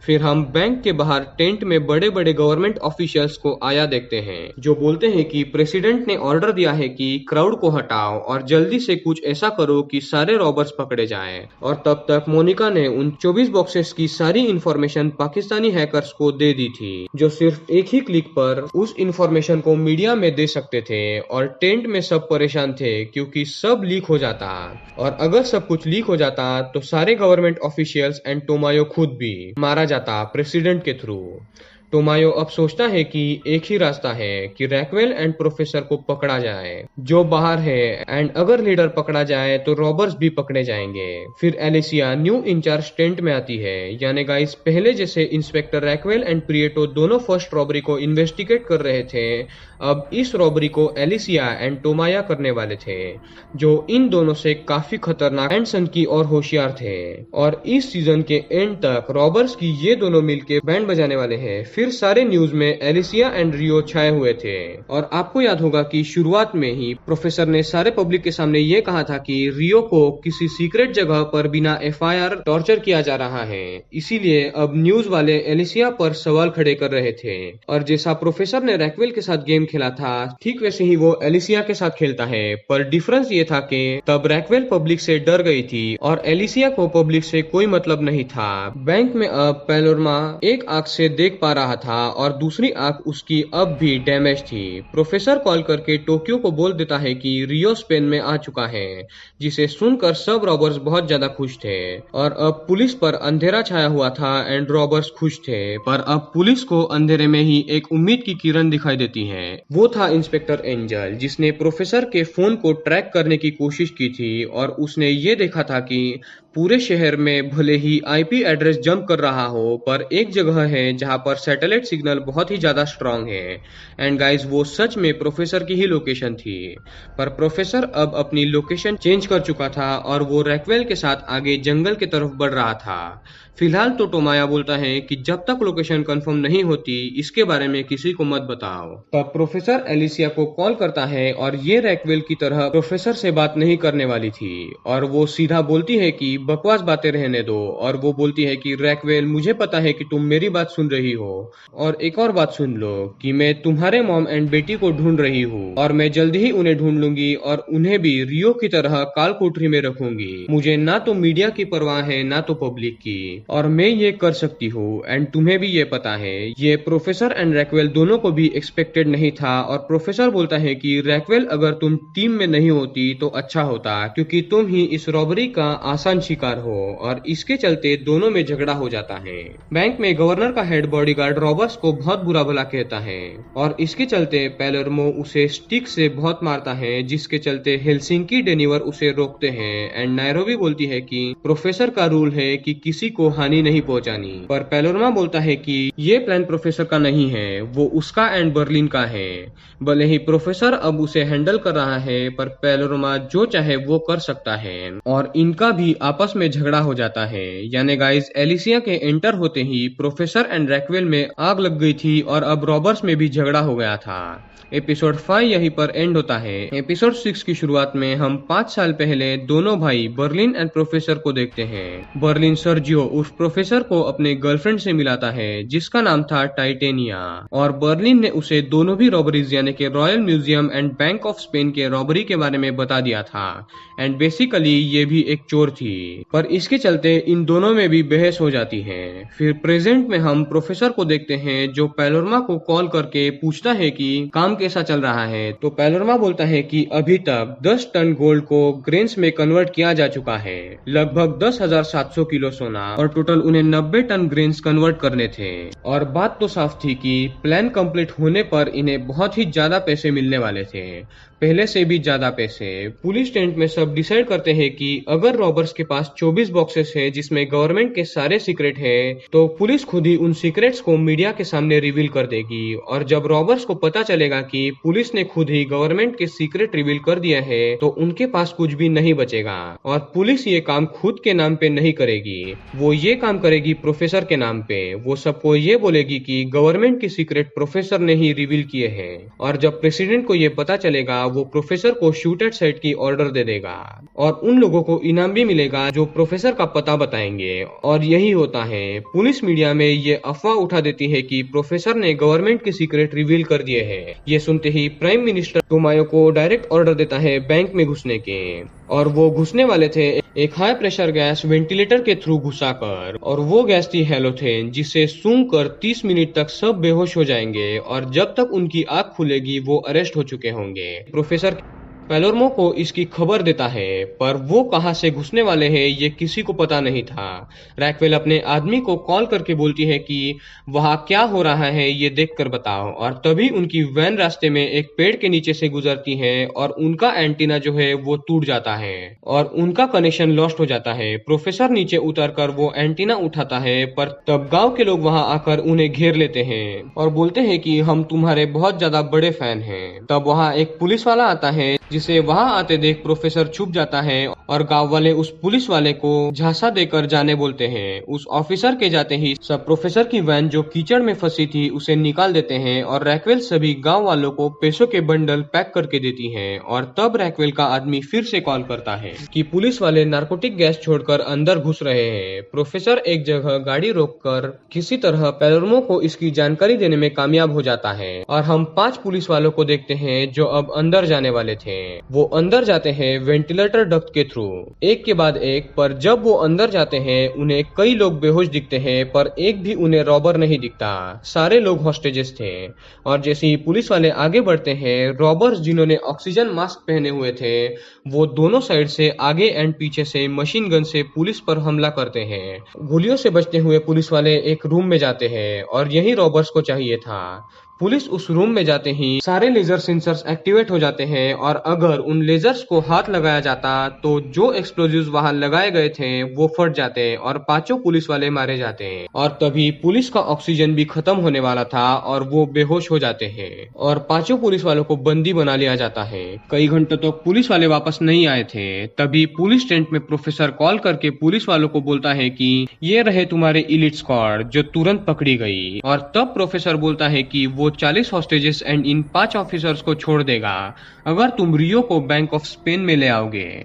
S1: फिर हम बैंक के बाहर टेंट में बड़े बड़े गवर्नमेंट ऑफिशियल्स को आया देखते हैं जो बोलते हैं कि प्रेसिडेंट ने ऑर्डर दिया है कि क्राउड को हटाओ और जल्दी से कुछ ऐसा करो कि सारे रॉबर्स पकड़े जाएं। और तब तक मोनिका ने उन 24 बॉक्सेस की सारी इंफॉर्मेशन पाकिस्तानी हैकर्स को दे दी थी जो सिर्फ एक ही क्लिक पर उस इंफॉर्मेशन को मीडिया में दे सकते थे और टेंट में सब परेशान थे क्योंकि सब लीक हो जाता और अगर सब कुछ लीक हो जाता तो सारे गवर्नमेंट ऑफिशियल्स एंड टोमायो खुद भी मारा जाता प्रेसिडेंट के थ्रू। टोमायो अब सोचता है कि एक ही रास्ता है कि रैक्वेल एंड प्रोफेसर को पकड़ा जाए जो बाहर है एंड अगर लीडर पकड़ा जाए तो रॉबर्स भी पकड़े जाएंगे। फिर एलिसिया न्यू इंचार्ज टेंट में आती है, यानी गाइस पहले जैसे इंस्पेक्टर रैक्वेल एंड प्रिएटो दोनों फर्स्ट रॉबरी को इन्वेस्टिगेट कर रहे थे, अब इस रॉबरी को एलिसिया एंड टोमाया करने वाले थे जो इन दोनों से काफी खतरनाक एंड सनकी और होशियार थे। और इस सीजन के एंड तक रॉबर्स की ये दोनों मिलके बैंड बजाने वाले हैं। फिर सारे न्यूज में एलिसिया एंड रियो छाए हुए थे और आपको याद होगा कि शुरुआत में ही प्रोफेसर ने सारे पब्लिक के सामने ये कहा था कि रियो को किसी सीक्रेट जगह पर बिना एफआईआर टॉर्चर किया जा रहा है, इसीलिए अब न्यूज वाले एलिसिया पर सवाल खड़े कर रहे थे। और जैसा प्रोफेसर ने रैक्वेल के साथ गेम खेला था ठीक वैसे ही वो एलिसिया के साथ खेलता है, पर डिफरेंस ये था कि तब रैक्वेल पब्लिक से डर गई थी और एलिसिया को पब्लिक से कोई मतलब नहीं था। बैंक में अब पैलोरमा एक आंख से देख पा रहा था और दूसरी आंख उसकी अब भी डैमेज थी। प्रोफेसर कॉल करके टोक्यो को बोल देता है कि रियो स्पेन में आ चुका है, जिसे सुनकर सब रॉबर्स बहुत ज्यादा खुश थे और अब पुलिस पर अंधेरा छाया हुआ था एंड रॉबर्स खुश थे। पर अब पुलिस को अंधेरे में ही एक उम्मीद की किरण दिखाई देती है। वो था इंस्पेक्टर एंजल, जिसने प्रोफेसर के फोन को ट्रैक करने की कोशिश की थी और उसने ये देखा था कि पूरे शहर में भले ही आईपी एड्रेस जंप कर रहा हो, पर एक जगह है जहां पर सैटेलाइट सिग्नल बहुत ही ज्यादा स्ट्रांग है। एंड गाइस, वो सच में प्रोफेसर की ही लोकेशन थी। पर प्रोफेसर अब अपनी लोकेशन चेंज कर चुका था और वो रैक्वेल के साथ आगे जंगल की तरफ बढ़ रहा था। फिलहाल तो टोमाया बोलता है कि जब तक लोकेशन कंफर्म नहीं होती, इसके बारे में किसी को मत बताओ। तब प्रोफेसर एलिसिया को कॉल करता है और ये रैक्वेल की तरह प्रोफेसर से बात नहीं करने वाली थी, और वो सीधा बोलती है कि बकवास बातें रहने दो। और वो बोलती है कि रैक्वेल, मुझे पता है कि तुम मेरी बात सुन रही हो, और एक और बात सुन लो कि मैं तुम्हारे मॉम एंड बेटी को ढूंढ रही हूँ, और मैं जल्दी ही उन्हें ढूंढ लूंगी और उन्हें भी रियो की तरह काल कोठरी में रखूंगी। मुझे ना तो मीडिया की परवाह है ना तो पब्लिक की, और मैं ये कर सकती हूँ, एंड तुम्हें भी ये पता है। ये प्रोफेसर एंड रैक्वेल दोनों को भी एक्सपेक्टेड नहीं था। और प्रोफेसर बोलता है कि रैक्वेल, अगर तुम टीम में नहीं होती तो अच्छा होता, क्योंकि तुम ही इस रॉबरी का आसान शिकार हो। और इसके चलते दोनों में झगड़ा हो जाता है। बैंक में गवर्नर का हेड बॉडीगार्ड रॉबर्ट्स को बहुत बुरा भला कहता है, और इसके चलते पैलर्मो उसे स्टिक से बहुत मारता है, जिसके चलते हेलसिंकी डेनिवर उसे रोकते हैं। एंड नायरोबी बोलती है कि प्रोफेसर का रूल है कि किसी को हानि नहीं पहुंचानी। पर पैलोरमा बोलता है कि ये प्लान प्रोफेसर का नहीं है, वो उसका एंड बर्लिन का है। भले ही प्रोफेसर अब उसे हैंडल कर रहा है, पर पैलोरमा जो चाहे वो कर सकता है। और इनका भी आपस में झगड़ा हो जाता है। यानी गाइस, एलिसिया के एंटर होते ही प्रोफेसर एंड रैक्वेल में आग लग गई थी, और अब रॉबर्ट्स में भी झगड़ा हो गया था। एपिसोड 5 यहीं पर एंड होता है। एपिसोड 6 की शुरुआत में हम 5 साल पहले दोनों भाई बर्लिन एंड प्रोफेसर को देखते हैं। बर्लिन सर्जियो उस प्रोफेसर को अपने गर्लफ्रेंड से मिलाता है, जिसका नाम था टाइटेनिया, और बर्लिन ने उसे दोनों भी रॉबरीज यानी कि royal museum and bank of Spain के रॉबरी के बारे में बता दिया था। एंड बेसिकली ये भी एक चोर थी, पर इसके चलते इन दोनों में भी बहस हो जाती है। फिर प्रेजेंट में हम प्रोफेसर को देखते हैं, जो पैलोरमा को कॉल करके पूछता है कि काम कैसा चल रहा है। तो पैलोरमा बोलता है कि अभी तक 10 टन गोल्ड को ग्रेन्स में कन्वर्ट किया जा चुका है, लगभग 10,700 किलो सोना, और टोटल उन्हें 90 टन ग्रेन्स कन्वर्ट करने थे। और बात तो साफ थी कि प्लान कंप्लीट होने पर इन्हें बहुत ही ज्यादा पैसे मिलने वाले थे, पहले से भी ज्यादा पैसे। पुलिस टेंट में सब डिसाइड करते हैं कि अगर रॉबर्ट्स के पास 24 बॉक्सेस है जिसमें गवर्नमेंट के सारे सीक्रेट है, तो पुलिस खुद ही उन सीक्रेट्स को मीडिया के सामने रिवील कर देगी। और जब रॉबर्ट्स को पता चलेगा कि पुलिस ने खुद ही गवर्नमेंट के सीक्रेट रिवील कर दिया है, तो उनके पास कुछ भी नहीं बचेगा। और पुलिस ये काम खुद के नाम पे नहीं करेगी, वो ये काम करेगी प्रोफेसर के नाम पे। वो सबको ये बोलेगी कि गवर्नमेंट की सीक्रेट प्रोफेसर ने ही रिवील किए हैं। और जब प्रेसिडेंट को ये पता चलेगा, वो प्रोफेसर को शूट एट साइट की ऑर्डर दे देगा, और उन लोगों को इनाम भी मिलेगा जो प्रोफेसर का पता बताएंगे। और यही होता है, पुलिस मीडिया में ये अफवाह उठा देती है कि प्रोफेसर ने गवर्नमेंट के सीक्रेट रिवील कर दिए हैं। ये सुनते ही प्राइम मिनिस्टर टोमायो को डायरेक्ट ऑर्डर देता है बैंक में घुसने के, और वो घुसने वाले थे एक हाई प्रेशर गैस वेंटिलेटर के थ्रू घुसाकर। और वो गैस थी हेलोथेन, जिसे सूंघ कर 30 मिनट तक सब बेहोश हो जाएंगे, और जब तक उनकी आंख खुलेगी वो अरेस्ट हो चुके होंगे। प्रोफेसर पैलोर्मो को इसकी खबर देता है, पर वो कहां से घुसने वाले हैं ये किसी को पता नहीं था। रैक्वेल अपने आदमी को कॉल करके बोलती है कि वहां क्या हो रहा है ये देखकर बताओ, और तभी उनकी वैन रास्ते में एक पेड़ के नीचे से गुजरती है, और उनका एंटीना जो है वो टूट जाता है और उनका कनेक्शन लॉस्ट हो जाता है। प्रोफेसर नीचे उतरकर वो एंटीना उठाता है, पर तब गांव के लोग वहां आकर उन्हें घेर लेते हैं और बोलते हैं कि हम तुम्हारे बहुत ज्यादा बड़े फैन हैं। तब वहां एक पुलिस वाला आता है, जिसे वहां आते देख प्रोफेसर छुप जाता है, और गांव वाले उस पुलिस वाले को झांसा देकर जाने बोलते हैं। उस ऑफिसर के जाते ही सब प्रोफेसर की वैन जो कीचड़ में फंसी थी उसे निकाल देते हैं, और रैक्वेल सभी गांव वालों को पैसों के बंडल पैक करके देती है। और तब रैक्वेल का आदमी फिर से कॉल करता है कि पुलिस वाले नार्कोटिक गैस छोड़कर अंदर घुस रहे हैं। प्रोफेसर एक जगह गाड़ी रोककर किसी तरह पैलोर्मो को इसकी जानकारी देने में कामयाब हो जाता है, और हम 5 पुलिस वालों को देखते हैं जो अब अंदर जाने वाले थे। वो अंदर जाते हैं वेंटिलेटर डक्ट के थ्रू, एक के बाद एक। पर जब वो अंदर जाते हैं उन्हें कई लोग बेहोश दिखते हैं, पर एक भी उन्हें रॉबर नहीं दिखता। सारे लोग हॉस्टेजेस थे। और जैसे ही पुलिस वाले आगे बढ़ते हैं, रॉबर्स जिन्होंने ऑक्सीजन मास्क पहने हुए थे, वो दोनों साइड से आगे एंड पीछे से मशीन गन से पुलिस पर हमला करते हैं। गोलियों से बचते हुए पुलिस वाले एक रूम में जाते हैं, और यही रॉबर्स को चाहिए था। पुलिस उस रूम में जाते ही सारे लेजर सेंसर्स एक्टिवेट हो जाते हैं और अगर उन लेजर्स को हाथ लगाया जाता तो जो एक्सप्लोजिव्स वहां लगाए गए थे वो फट जाते और पांचों पुलिस वाले मारे जाते हैं। और तभी पुलिस का ऑक्सीजन भी खत्म होने वाला था और वो बेहोश हो जाते हैं और पांचों पुलिस वालों को बंदी बना लिया जाता है। कई घंटों तक पुलिस वाले वापस नहीं आए थे। तभी पुलिस टेंट में प्रोफेसर कॉल करके पुलिस वालों को बोलता है कि ये रहे तुम्हारे इलीट स्क्वाड जो तुरंत पकड़ी गई। और तब प्रोफेसर बोलता है कि वो 40 हॉस्टेजेस एंड इन 5 ऑफिसर्स को छोड़ देगा अगर तुम रियो को बैंक ऑफ स्पेन में ले आओगे।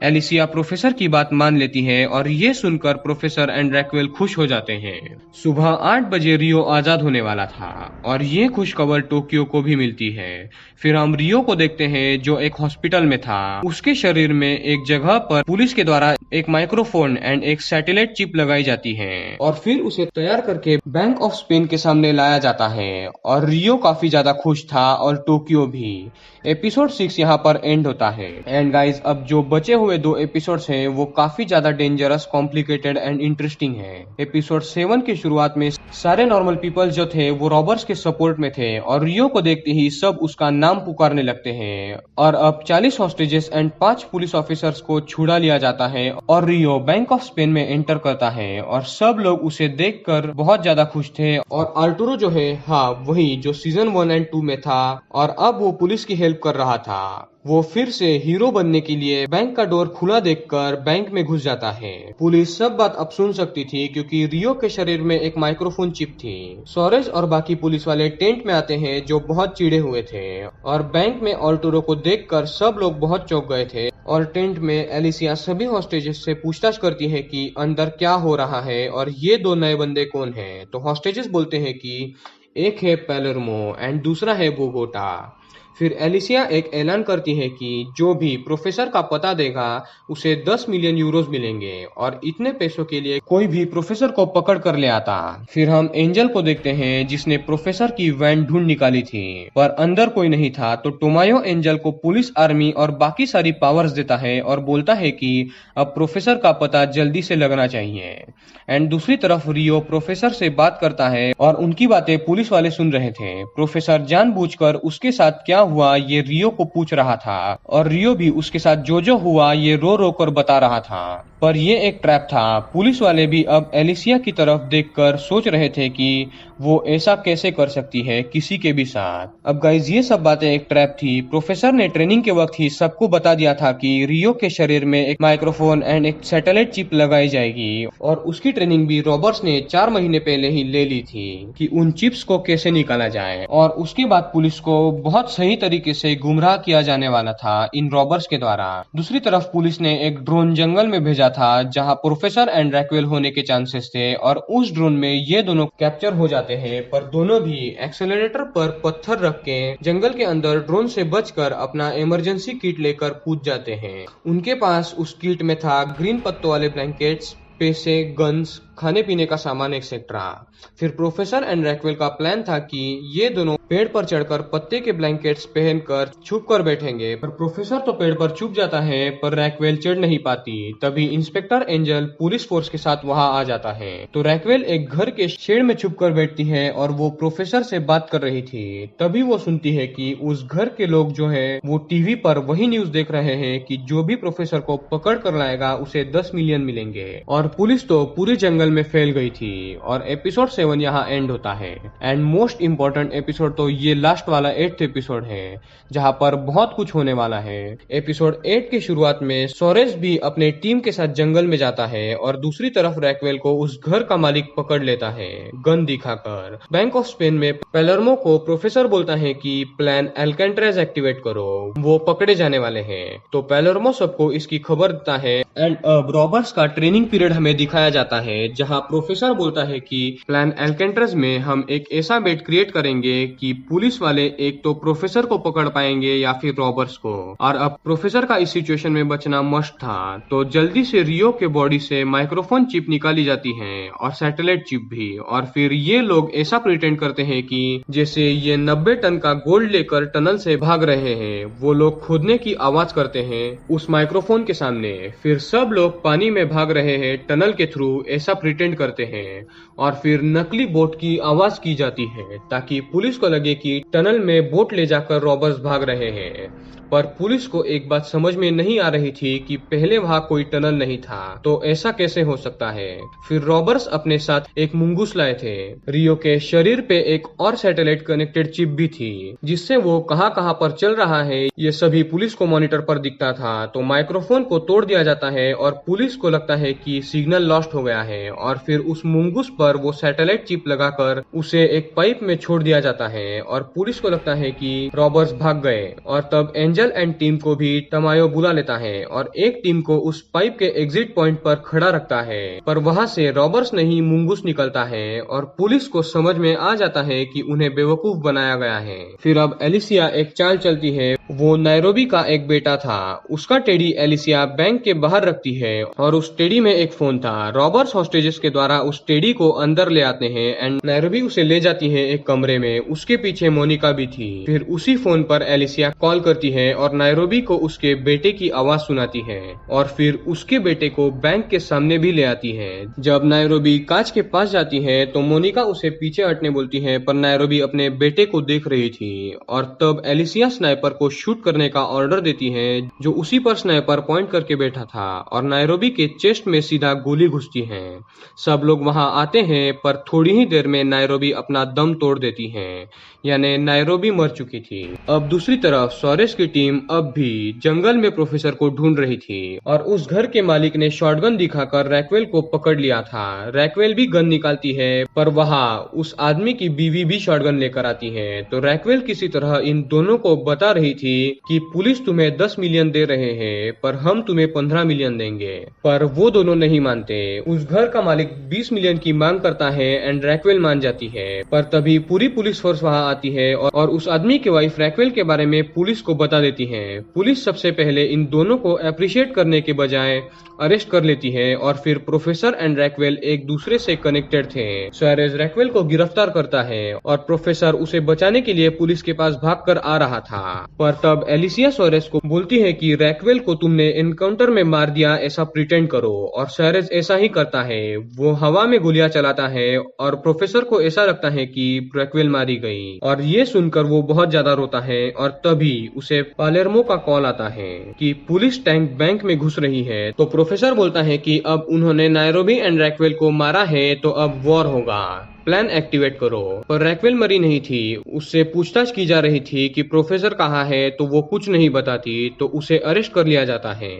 S1: एलिसिया प्रोफेसर की बात मान लेती है और ये सुनकर प्रोफेसर एंड रैक्वेल खुश हो जाते हैं। सुबह 8 बजे रियो आजाद होने वाला था और ये खुश खबर टोक्यो को भी मिलती है। फिर हम रियो को देखते हैं जो एक हॉस्पिटल में था। उसके शरीर में एक जगह पर पुलिस के द्वारा एक माइक्रोफोन एंड एक सैटेलाइट चिप लगाई जाती है और फिर उसे तैयार करके बैंक ऑफ स्पेन के सामने लाया जाता है और रियो काफी ज्यादा खुश था और टोक्यो भी। एपिसोड 6 यहाँ पर एंड होता है। एंड गाइज अब जो बचे हुए 2 एपिसोड्स हैं वो काफी ज्यादा डेंजरस, कॉम्प्लिकेटेड एंड इंटरेस्टिंग है। एपिसोड 7 की शुरुआत में सारे नॉर्मल पीपल जो थे वो रॉबर्स के सपोर्ट में थे और रियो को देखते ही सब उसका नाम पुकारने लगते हैं और अब 40 हॉस्टेजेस एंड 5 पुलिस ऑफिसर्स को छुड़ा लिया जाता है और रियो बैंक ऑफ स्पेन में एंटर करता है और सब लोग उसे देखकर बहुत ज्यादा खुश थे। और आर्टुरो जो है, हाँ वही जो सीजन 1 एंड 2 में था और अब वो पुलिस की हेल्प कर रहा था, वो फिर से हीरो बनने के लिए बैंक का डोर खुला देखकर बैंक में घुस जाता है। पुलिस सब बात अब सुन सकती थी क्योंकि रियो के शरीर में एक माइक्रोफोन चिप थी। सोरेस और बाकी पुलिस वाले टेंट में आते हैं जो बहुत चिढ़े हुए थे और बैंक में आर्टुरो को देखकर सब लोग बहुत चौंक गए थे। और टेंट में एलिसिया सभी हॉस्टेजेस से पूछताछ करती है कि अंदर क्या हो रहा है और ये 2 नए बंदे कौन हैं। तो हॉस्टेजेस बोलते हैं कि एक है पैलर्मो एंड दूसरा है बोगोटा। फिर एलिसिया एक ऐलान करती है कि जो भी प्रोफेसर का पता देगा उसे 10 मिलियन यूरोस मिलेंगे और इतने पैसों के लिए कोई भी प्रोफेसर को पकड़ कर ले आता। फिर हम एंजल को देखते हैं जिसने प्रोफेसर की वैन ढूंढ निकाली थी पर अंदर कोई नहीं था। तो टोमायो एंजल को पुलिस, आर्मी और बाकी सारी पावर्स देता है और बोलता है कि अब प्रोफेसर का पता जल्दी से लगना चाहिए। एंड दूसरी तरफ रियो प्रोफेसर से बात करता है और उनकी बातें पुलिस वाले सुन रहे थे। प्रोफेसर जानबूझकर उसके साथ क्या हुआ ये रियो को पूछ रहा था और रियो भी उसके साथ जो जो हुआ ये रो रो कर बता रहा था, पर ये एक ट्रैप था। पुलिस वाले भी अब एलिसिया की तरफ देखकर सोच रहे थे कि वो ऐसा कैसे कर सकती है किसी के भी साथ। अब गाइज ये सब बातें एक ट्रैप थी। प्रोफेसर ने ट्रेनिंग के वक्त ही सबको बता दिया था कि रियो के शरीर में एक माइक्रोफोन एंड एक सैटेलाइट चिप लगाई जाएगी और उसकी ट्रेनिंग भी रॉबर्ट्स ने 4 महीने पहले ही ले ली थी कि उन चिप्स को कैसे निकाला जाए। और उसके बाद पुलिस को बहुत सही तरीके से गुमराह किया जाने वाला था इन रॉबर्स के द्वारा। दूसरी तरफ पुलिस ने एक ड्रोन जंगल में भेजा था जहां प्रोफेसर एंड रैक्वेल होने के चांसेस थे और उस ड्रोन में ये दोनों कैप्चर हो जाते हैं, पर दोनों भी एक्सेलरेटर पर पत्थर रख के जंगल के अंदर ड्रोन से बचकर अपना इमरजेंसी किट लेकर कूद जाते हैं। उनके पास उस किट में था ग्रीन पत्तों वाले ब्लैंकेट्स, पैसे, गन्स, खाने पीने का सामान एक्सेट्रा। फिर प्रोफेसर एंड रैक्वेल का प्लान था कि ये दोनों पेड़ पर चढ़कर पत्ते के ब्लैंकेट्स पहनकर छुप कर बैठेंगे, पर प्रोफेसर तो पेड़ पर छुप जाता है पर रैक्वेल चढ़ नहीं पाती। तभी इंस्पेक्टर एंजल पुलिस फोर्स के साथ वहां आ जाता है। तो रैक्वेल एक घर के शेड में छुप कर बैठती है और वो प्रोफेसर से बात कर रही थी। तभी वो सुनती है कि उस घर के लोग जो है वो टीवी पर वही न्यूज देख रहे हैं कि जो भी प्रोफेसर को पकड़ कर लाएगा उसे 10 मिलियन मिलेंगे। और पुलिस तो पूरे जंगल में फैल गई थी। और एपिसोड 7 यहाँ एंड होता है। एंड मोस्ट इम्पोर्टेंट एपिसोड तो ये लास्ट वाला 8th एपिसोड है जहाँ पर बहुत कुछ होने वाला है। एपिसोड 8 की शुरुआत में सोरेस भी अपने टीम के साथ जंगल में जाता है और दूसरी तरफ रैक्वेल को उस घर का मालिक पकड़ लेता है गन दिखाकर। बैंक ऑफ स्पेन में पैलर्मो को प्रोफेसर बोलता है कि प्लान एल्केंट्रेज एक्टिवेट करो, वो पकड़े जाने वाले हैं। तो पैलर्मो सबको इसकी खबर देता है। एंड अब रॉबर्ट्स का ट्रेनिंग पीरियड हमें दिखाया जाता है जहाँ प्रोफेसर बोलता है कि प्लान एल्केंट्रेज में हम एक ऐसा बेट क्रिएट करेंगे कि पुलिस वाले एक तो प्रोफेसर को पकड़ पाएंगे या फिर रॉबर्ट्स को। और अब प्रोफेसर का इस सिचुएशन में बचना मस्ट था। तो जल्दी से रियो के बॉडी से माइक्रोफोन चिप निकाली जाती है और सैटेलाइट चिप भी। और फिर ये लोग ऐसा प्रिटेंड करते हैं कि जैसे ये 90 टन का गोल्ड लेकर टनल से भाग रहे हैं। वो लोग खोदने की आवाज करते हैं उस माइक्रोफोन के सामने। फिर सब लोग पानी में भाग रहे हैं टनल के थ्रू ऐसा प्रिटेंड करते हैं और फिर नकली बोट की आवाज की जाती है ताकि पुलिस को लगे कि टनल में बोट ले जाकर रॉबर्स भाग रहे हैं। पर पुलिस को एक बात समझ में नहीं आ रही थी कि पहले वहां कोई टनल नहीं था, तो ऐसा कैसे हो सकता है। फिर रॉबर्स अपने साथ एक मुंगूस लाए थे। रियो के शरीर पे एक और सैटेलाइट कनेक्टेड चिप भी थी जिससे वो कहां कहां पर चल रहा है ये सभी पुलिस को मॉनिटर पर दिखता था। तो माइक्रोफोन को तोड़ दिया जाता है और पुलिस को लगता है कि सिग्नल लॉस्ट हो गया है और फिर उस मुंगूस पर वो सैटेलाइट चिप लगाकर उसे एक पाइप में छोड़ दिया जाता है और पुलिस को लगता है कि रॉबर्स भाग गए। और तब एंजल एंड टीम को भी टमायो बुला लेता है और एक टीम को उस पाइप के एग्जिट पॉइंट पर खड़ा रखता है, पर वहां से रॉबर्स नहीं मुंगूस निकलता है और पुलिस को समझ में आ जाता है कि उन्हें बेवकूफ बनाया गया है। फिर अब एलिसिया एक चाल चलती है। वो नायरोबी का एक बेटा था, उसका टेडी एलिसिया बैंक के बाहर रखती है और उस टेडी में एक फोन था। रॉबर्स हॉस्टेजेस के द्वारा उस टेडी को अंदर ले आते हैं एंड नायरोबी उसे ले जाती है एक कमरे में। उसके पीछे मोनिका भी थी। फिर उसी फोन पर एलिसिया कॉल करती है और नायरोबी को उसके बेटे की आवाज सुनाती है और फिर उसके बेटे को बैंक के सामने भी ले आती है। जब नायरोबी कांच के पास जाती है तो मोनिका उसे पीछे हटने बोलती है, पर नायरोबी अपने बेटे को देख रही थी और तब एलिसिया स्नाइपर को शूट करने का ऑर्डर देती है जो उसी पर स्नाइपर पॉइंट करके बैठा था और नायरोबी के चेस्ट में सीधा गोली घुसती है। सब लोग वहां आते हैं पर थोड़ी ही देर में नायरोबी अपना दम तोड़ देती है, यानी नायरोबी मर चुकी थी। अब दूसरी तरफ सोरेस की टीम अब भी जंगल में प्रोफेसर को ढूंढ रही थी और उस घर के मालिक ने शॉटगन दिखाकर रैक्वेल को पकड़ लिया था। रैक्वेल भी गन निकालती है पर वहां उस आदमी की बीवी भी शॉटगन लेकर आती है। तो रैक्वेल किसी तरह इन दोनों को बता रही थी कि पुलिस तुम्हें 10 मिलियन दे रहे हैं पर हम तुम्हें 15 मिलियन देंगे, पर वो दोनों नहीं मानते। उस घर का मालिक 20 मिलियन की मांग करता है एंड रैक्वेल मान जाती है, पर तभी पूरी पुलिस फोर्स वहां आती है और उस आदमी की वाइफ रैक्वेल के बारे में पुलिस को बता देती है। पुलिस सबसे पहले इन दोनों को अप्रिशिएट करने के बजाय अरेस्ट कर लेती है और फिर प्रोफेसर एंड रैक्वेल एक दूसरे से कनेक्टेड थे। सुआरेज रैक्वेल को गिरफ्तार करता है और प्रोफेसर उसे बचाने के लिए पुलिस के पास भागकर आ रहा था, पर तब एलिसिया सुआरेज को बोलती है कि रैक्वेल को तुमने एनकाउंटर में मार दिया ऐसा प्रिटेंड करो, और सुआरेज ऐसा ही करता है। वो हवा में गोलियां चलाता है और प्रोफेसर को ऐसा लगता है कि रैक्वेल मारी गई और ये सुनकर वो बहुत ज्यादा रोता है। और तभी उसे पालेर्मो का कॉल आता है कि पुलिस टैंक बैंक में घुस रही है। तो प्रोफेसर बोलता है कि अब उन्होंने नायरोबी एंड रैक्वेल को मारा है तो अब वॉर होगा, प्लान एक्टिवेट करो। पर रैक्वेल मरी नहीं थी। उससे पूछताछ की जा रही थी कि प्रोफेसर कहाँ है, तो वो कुछ नहीं बताती, तो उसे अरेस्ट कर लिया जाता है।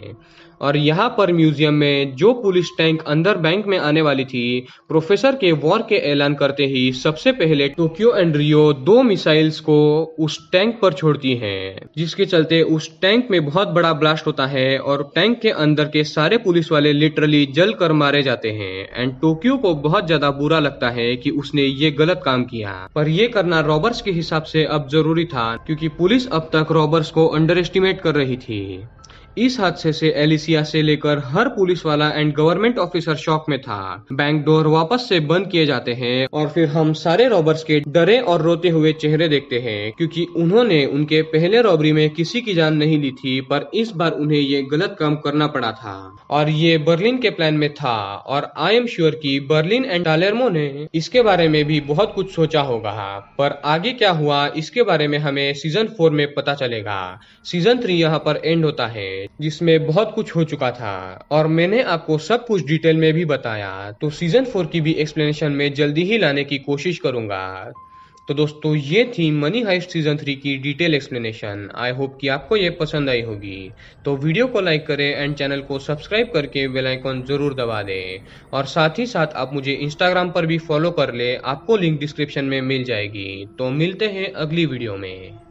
S1: और यहाँ पर म्यूजियम में जो पुलिस टैंक अंदर बैंक में आने वाली थी, प्रोफेसर के वॉर के ऐलान करते ही सबसे पहले टोक्यो एंड रियो 2 मिसाइल्स को उस टैंक पर छोड़ती हैं, जिसके चलते उस टैंक में बहुत बड़ा ब्लास्ट होता है और टैंक के अंदर के सारे पुलिस वाले लिटरली जल कर मारे जाते हैं। एंड टोक्यो को बहुत ज्यादा बुरा लगता है कि उसने ये गलत काम किया, पर ये करना रॉबर्स के हिसाब से अब जरूरी था क्योंकि पुलिस अब तक रॉबर्स को अंडर एस्टिमेट कर रही थी। इस हादसे से एलिसिया से लेकर हर पुलिस वाला एंड गवर्नमेंट ऑफिसर शॉक में था। बैंक डोर वापस से बंद किए जाते हैं और फिर हम सारे रॉबर्स के डरे और रोते हुए चेहरे देखते हैं क्योंकि उन्होंने उनके पहले रॉबरी में किसी की जान नहीं ली थी, पर इस बार उन्हें ये गलत काम करना पड़ा था और ये बर्लिन के प्लान में था। और आई एम श्योर कि बर्लिन एंड पालेर्मो ने इसके बारे में भी बहुत कुछ सोचा होगा, पर आगे क्या हुआ इसके बारे में हमें सीजन 4 में पता चलेगा। सीजन 3 यहाँ पर एंड होता है जिसमें बहुत कुछ हो चुका था और मैंने आपको सब कुछ डिटेल में भी बताया, तो सीजन 4 की भी एक्सप्लेनेशन में जल्दी ही लाने की कोशिश करूंगा। तो दोस्तों ये थी मनी हाइस्ट सीजन 3 की डिटेल एक्सप्लेनेशन। आई होप कि आपको ये पसंद आई होगी। तो वीडियो को लाइक करें एंड चैनल को सब्सक्राइब करके बेल आइकॉन जरूर दबा दें और साथ ही साथ आप मुझे इंस्टाग्राम पर भी फॉलो कर ले, आपको लिंक डिस्क्रिप्शन में मिल जाएगी। तो मिलते हैं अगली वीडियो में।